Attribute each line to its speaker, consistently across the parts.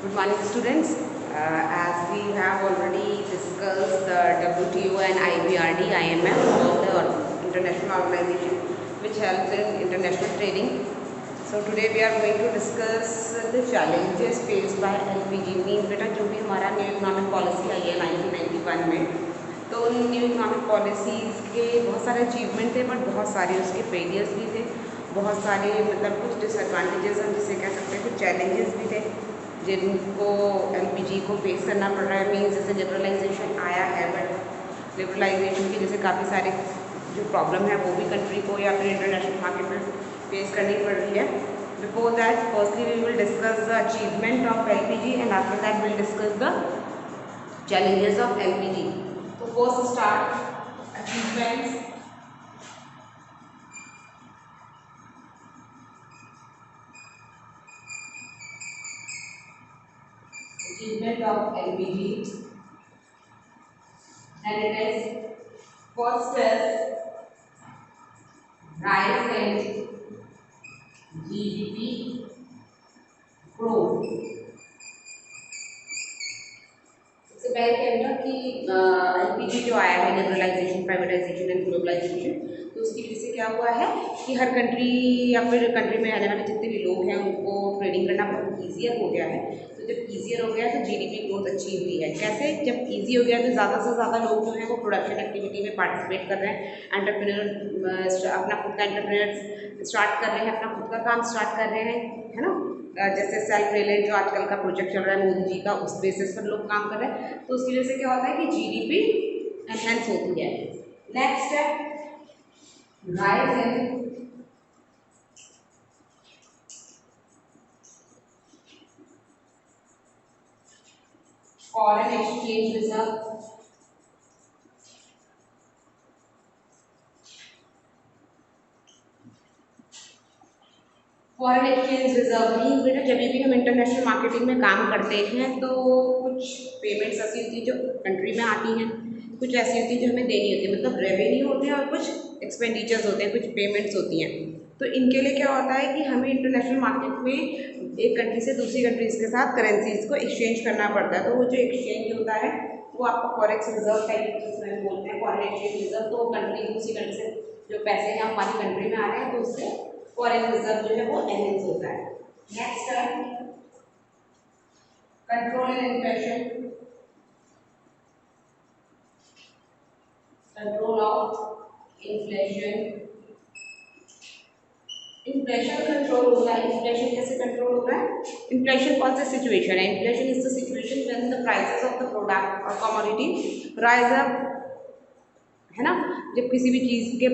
Speaker 1: Good morning, students. As we have already discussed the WTO and IBRD, IMF, all the international organization which helps in international trading. So today we are going to discuss the challenges faced by LPG. Means बेटा जो भी हमारा new economic policy आई है 1991 में, तो उन new economic policies के बहुत सारे अचीवमेंट थे बट बहुत सारे उसके फेलियर्स भी थे, बहुत सारे मतलब कुछ डिसएडवांटेजेस हम जिसे कह सकते हैं, कुछ चैलेंजेस भी थे जिनको एलपीजी को फेस करना पड़ रहा है। मीन्स जैसे लिबरलाइजेशन आया है बट लिबरलाइजेशन की जैसे काफ़ी सारे जो प्रॉब्लम है वो भी कंट्री को या फिर इंटरनेशनल मार्केट में फेस करनी पड़ रही है। Before that firstly we will discuss the achievement of LPG and after that will discuss the challenges of LPG. So first start achievements. Achievement of LPG, and it is first is rise in GDP growth. सबसे पहले क्या है ना कि LPG जो आया है liberalisation, privatisation and globalisation, तो उसकी वजह से क्या हुआ है कि हर कंट्री या फिर कंट्री में रहने वाले जितने भी लोग हैं उनको ट्रेडिंग करना बहुत ईजियर हो गया है। तो जब ईजियर हो गया तो जीडीपी ग्रोथ अच्छी हुई है। कैसे? जब ईजी हो गया तो ज़्यादा से ज़्यादा लोग जो हैं वो प्रोडक्शन एक्टिविटी में पार्टिसिपेट कर रहे हैं, एंटरप्रेन्योर अपना खुद का एंटरप्रेन्योर स्टार्ट कर रहे हैं, अपना खुद का काम स्टार्ट कर रहे हैं, है ना। जैसे सेल्फ रिलायंस जो आजकल का प्रोजेक्ट चल रहा है मोदी जी का, उस बेसिस पर लोग काम कर रहे हैं, तो उसकी वजह से क्या होता है कि जीडीपी एनहेंस होती है। नेक्स्ट है rise in foreign exchange reserve. Foreign exchange reserve means बेटा जब भी हम इंटरनेशनल मार्केटिंग में काम करते हैं तो कुछ पेमेंट्स ऐसी होती है जो कंट्री में आती हैं, कुछ ऐसी होती है जो हमें देनी होती है, मतलब रेवेन्यू होते हैं और कुछ एक्सपेंडिचर्स होते हैं, कुछ पेमेंट्स होती हैं। तो इनके लिए क्या होता है कि हमें इंटरनेशनल मार्केट में एक कंट्री से दूसरी कंट्रीज़ के साथ करेंसीज को एक्सचेंज करना पड़ता है। तो वो जो एक्सचेंज होता है वो आपको फॉरेक्स रिजर्व टाइप जिसमें बोलते हैं, फॉरेन एक्सचेंज रिजर्व। तो कंट्री दूसरी कंट्री से जो पैसे हैं हमारी कंट्री में आ रहे हैं तो उससे फॉरेन रिजर्व जो है वो एनहेंस होता है। नेक्स्ट है control and inflation, control of inflation. Inflation control होगा। इन्फ्लेशन कैसे कंट्रोल होगा? इन्फ्लेशन कौन सा सिचुएशन है? Inflation is the situation when the prices of the product और कमोडिटी राइज अप, है ना। जब किसी भी चीज़ के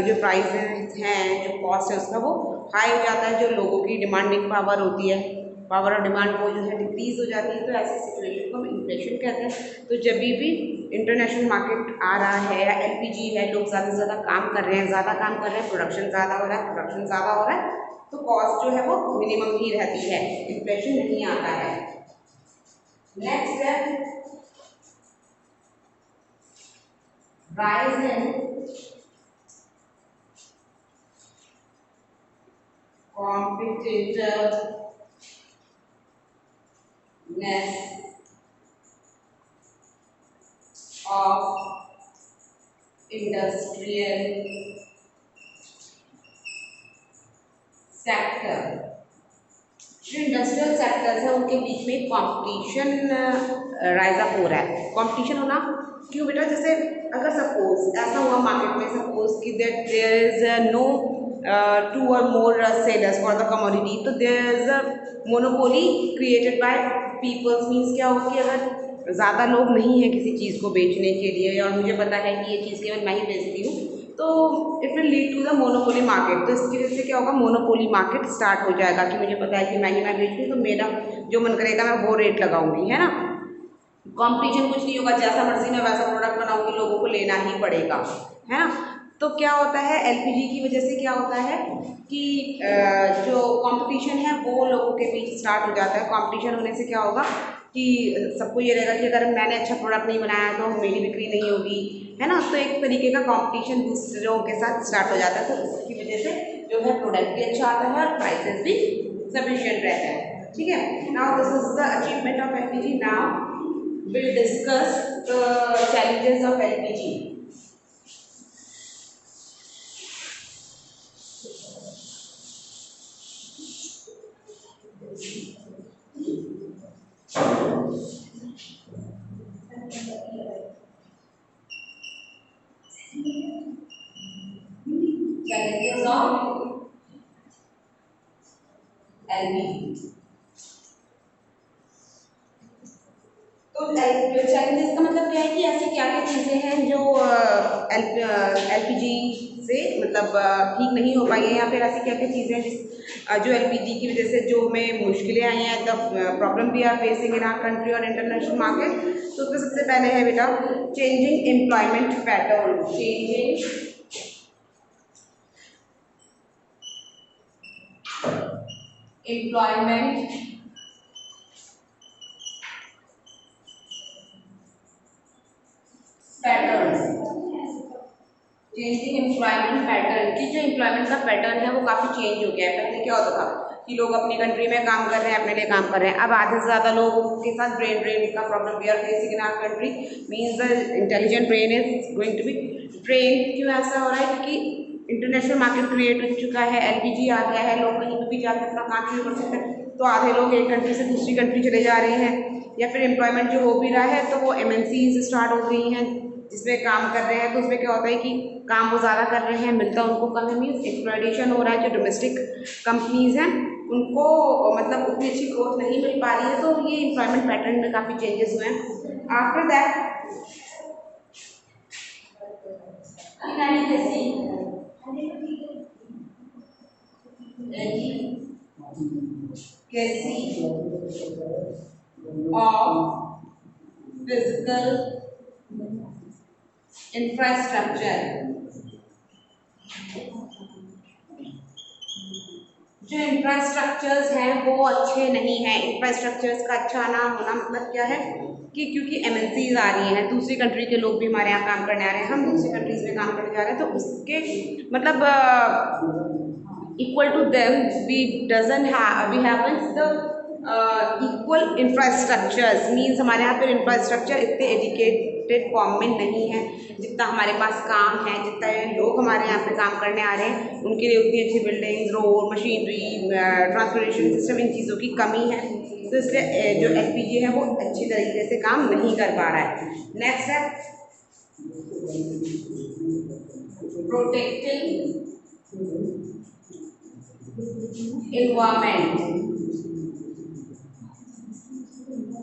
Speaker 1: जो प्राइस हैं, जो कॉस्ट है उसका वो हाई हो जाता है, जो लोगों की डिमांडिंग पावर होती है, पावर और डिमांड वो जो है डिक्रीज हो जाती है, तो ऐसी सिचुएशन को हम इन्फ्लेशन कहते हैं। तो जब भी इंटरनेशनल मार्केट आ रहा है या एलपीजी है, लोग ज़्यादा से ज़्यादा काम कर रहे हैं, प्रोडक्शन ज़्यादा हो रहा है, तो कॉस्ट जो है वो मिनिमम ही रहती है, इन्फ्लेशन नहीं आता है। नेक्स्ट है rise in competitiveness of industrial sector। जो इंडस्ट्रियल सेक्टर्स है उनके बीच में कंपटीशन राइज अप हो रहा है। कंपटीशन होना क्यों बेटा? जैसे अगर सपोज ऐसा हुआ मार्केट में, सपोज कि देयर इज नो टू और more sellers for the commodity, तो there is a monopoly created by peoples. Means क्या हो कि अगर ज़्यादा लोग नहीं हैं किसी चीज़ को बेचने के लिए और मुझे पता है कि ये चीज़ केवल मैं ही बेचती हूँ, तो it will lead to the monopoly market. तो इसकी वजह से क्या होगा? मोनोपोली मार्केट स्टार्ट हो जाएगा कि मुझे पता है कि मैं बेचूँ तो मेरा जो मन करेगा मैं वो रेट लगाऊंगी, है ना। कंपटीशन कुछ नहीं होगा, जैसा मर्जी मैं वैसा प्रोडक्ट बनाऊंगी, लोगों को लेना ही पड़ेगा, है ना। तो क्या होता है एलपीजी की वजह से क्या होता है कि जो कंपटीशन है वो लोगों के बीच स्टार्ट हो जाता है। कंपटीशन होने से क्या होगा कि सबको ये रहेगा कि अगर मैंने अच्छा प्रोडक्ट नहीं बनाया तो मेरी बिक्री नहीं होगी, है ना। तो एक तरीके का कंपटीशन दूसरों के साथ स्टार्ट हो जाता है, तो इसकी वजह से जो है प्रोडक्ट भी अच्छा आता है और प्राइसेस भी सफिशिएंट रहता है। ठीक है। Now this is the achievement of LPG. Now will discuss the challenges of LPG. Challenges of LPG। तो चैलेंजेस का मतलब क्या है कि ऐसी क्या क्या चीज़ें हैं जो एलपीजी से मतलब ठीक नहीं हो पाई है, या फिर ऐसी क्या क्या चीज़ें हैं जो एलपीजी की वजह से जो हमें मुश्किलें आई हैं, the problem we are facing in our country और इंटरनेशनल मार्केट। तो उसमें सबसे पहले है बेटा changing employment pattern. Changing employment pattern. Changing employment pattern की जो एम्प्लॉयमेंट का पैटर्न है वो काफ़ी चेंज हो गया है। पहले क्या होता था कि लोग अपनी कंट्री में काम कर रहे हैं, अपने लिए काम कर रहे हैं। अब आधे से ज़्यादा लोगों के साथ ब्रेन ड्रेन का problem we are facing in our country. Means the intelligent brain is going to be train. क्यों ऐसा हो रहा है? क्योंकि इंटरनेशनल मार्केट क्रिएट हो चुका है, एलपीजी आ गया है, लोग कहीं पर भी जाकर अपना काम शुरू कर सकते हैं। तो आधे लोग एक कंट्री से दूसरी कंट्री चले जा रहे हैं, या फिर एम्प्लॉयमेंट जो हो भी रहा है तो वो एमएनसीज स्टार्ट हो गई हैं जिसमें काम कर रहे हैं। तो उसमें क्या होता है कि काम वो ज़्यादा कर रहे हैं, मिलता उनको कम है। मीन्स एक्सप्लॉयटेशन हो रहा है। जो डोमेस्टिक कंपनीज हैं उनको मतलब उतनी अच्छी ग्रोथ नहीं मिल पा रही है। तो ये एम्प्लॉयमेंट पैटर्न में काफ़ी चेंजेस हुए हैं। After that of physical infrastructure। जो इंफ्रास्ट्रक्चर्स हैं वो अच्छे नहीं हैं। इंफ्रास्ट्रक्चर्स का अच्छा ना होना मतलब क्या है कि क्योंकि एमएनसीज आ रही हैं, दूसरी कंट्री के लोग भी हमारे यहाँ काम करने आ रहे हैं, हम दूसरी कंट्रीज में काम करने जा रहे हैं, तो उसके मतलब equal to them we doesn't have we haven't the equal infrastructures। Means हमारे यहाँ पर इंफ्रास्ट्रक्चर इतने एजुकेटेड फॉर्म में नहीं है जितना हमारे पास काम है। जितने लोग हमारे यहाँ पे काम करने आ रहे हैं उनके लिए उतनी अच्छी buildings, road, machinery, transportation system, इन चीज़ों की कमी है। तो इसलिए जो एलपीजी है वो अच्छी तरीके से काम नहीं कर पा रहा है। नेक्स्ट है प्रोटेक्टिंग इन्वायरमेंट।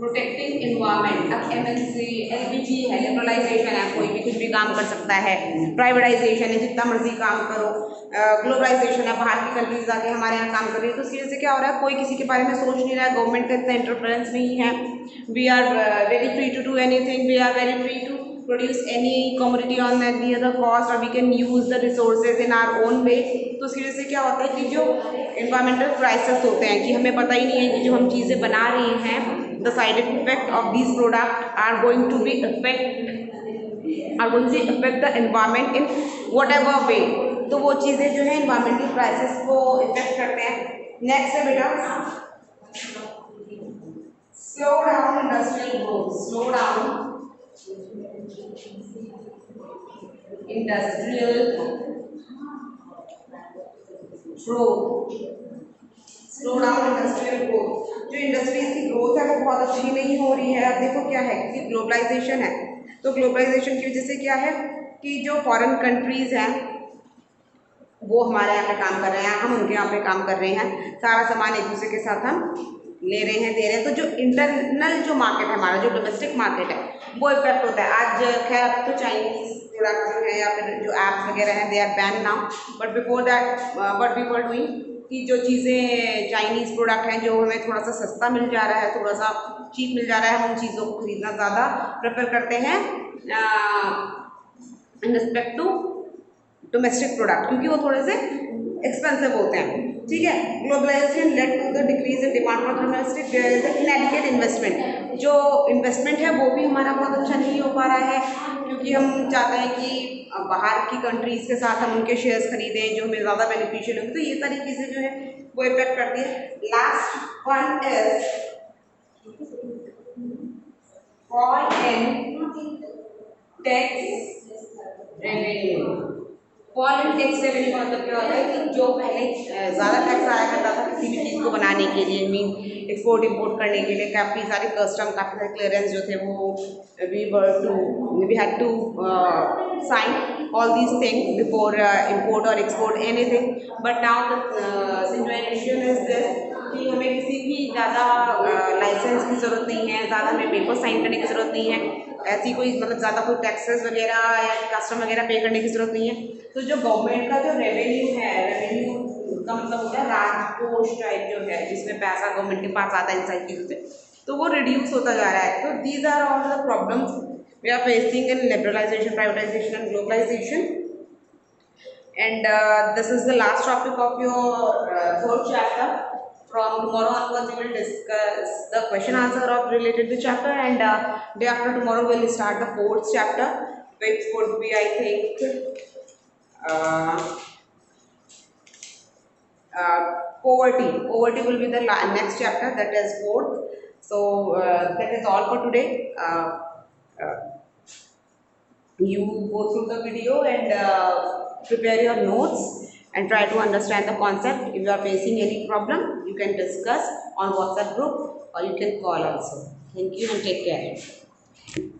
Speaker 1: Protecting environment. अब एमएनसी एलपीजी है, लिबरलाइजेशन है, कोई भी कुछ भी काम कर सकता है। प्राइवेटाइजेशन है, जितना मर्जी काम करो। ग्लोबलाइजेशन है, बाहर की कंट्रीज आके हमारे यहाँ काम कर रही है। तो इसकी वजह से क्या हो रहा है, कोई किसी के बारे में सोच नहीं रहा है। गवर्नमेंट का इतना इंटरफेरेंस नहीं है। We are very free to do anything, we are very free to produce any commodity on any other cost, or we can use the resources in our own way। तो उसकी वजह से क्या होता है कि जो environmental crisis होते हैं कि हमें पता ही नहीं है कि जो हम चीज़ें बना रहे हैं, the side effect of these products are going to affect the environment in whatever way। तो वो चीज़ें जो है environmental crisis को इफेक्ट करते हैं। नेक्स्ट है बेटा slow down industrial growth। slow down industrial growth. Slow down industrial growth. जो इंडस्ट्रीज की ग्रोथ है वो बहुत अच्छी नहीं हो रही है। अब देखो क्या है कि ग्लोबलाइजेशन है, तो ग्लोबलाइजेशन की वजह से क्या है कि जो फॉरेन कंट्रीज हैं वो हमारे यहाँ पे काम कर रहे हैं, हम उनके यहाँ पे काम कर रहे हैं, सारा सामान एक दूसरे के साथ हम ले रहे हैं, दे रहे हैं। तो जो इंटरनल जो मार्केट है हमारा, जो डोमेस्टिक मार्केट है, वो इफेक्ट होता है। आज खैर अब तो चाइनीज प्रोडक्ट जो है या फिर जो ऐप्स वगैरह हैं they are ban now, but before that what we were doing कि जो चीज़ें चाइनीज़ प्रोडक्ट हैं जो हमें थोड़ा सा सस्ता मिल जा रहा है, थोड़ा सा चीप मिल जा रहा है, हम उन चीज़ों को खरीदना ज़्यादा प्रेफर करते हैं in respect to domestic product, क्योंकि वो थोड़े से एक्सपेंसिव होते हैं, ठीक है। Globalisation led to the decrease in demand for domestic, there is inadequate investment, जो इन्वेस्टमेंट है वो भी हमारा बहुत अच्छा नहीं हो पा रहा है, क्योंकि हम चाहते हैं कि बाहर की कंट्रीज़ के साथ हम उनके शेयर्स खरीदें जो हमें ज़्यादा बेनिफिशियल होंगे, तो ये सारी चीज़ें जो है वो इफेक्ट करती है। Last one is fall in tax revenue. Fall in tax revenue का मतलब क्या होता है कि जो पहले ज़्यादा टैक्स आया करता था किसी भी चीज़ को बनाने के लिए, मीन एक्सपोर्ट इंपोर्ट करने के लिए, काफ़ी सारे कस्टम, काफ़ी सारे क्लियरेंस जो थे वो we had to sign all these thing before import और export anything. But now the situation is this कि हमें किसी भी ज़्यादा लाइसेंस की ज़रूरत नहीं है, ज़्यादा हमें पेपर साइन करने की ज़रूरत नहीं है, ऐसी कोई मतलब ज़्यादा कोई टैक्सेस वगैरह या कस्टम वगैरह पे करने की ज़रूरत नहीं है। तो जो गवर्नमेंट का जो रेवेन्यू है, रेवेन्यू का मतलब होता है राजकोष टाइप जो है, जिसमें पैसा गवर्नमेंट के पास आता है इन सारी चीज़ों से, तो वो रिड्यूस होता जा रहा है। तो these are all the problems we are facing in liberalisation, privatisation and globalisation. And this is the last topic of your third chapter. From tomorrow onwards, we will discuss the question answer of related to chapter, and day after tomorrow we will start the fourth chapter, which would be, I think, uh, poverty. Poverty will be the next chapter, that is fourth. So that is all for today. Uh, you go through the video and prepare your notes and try to understand the concept. If you are facing any problem, you can discuss on WhatsApp group or you can call also. Thank you and take care.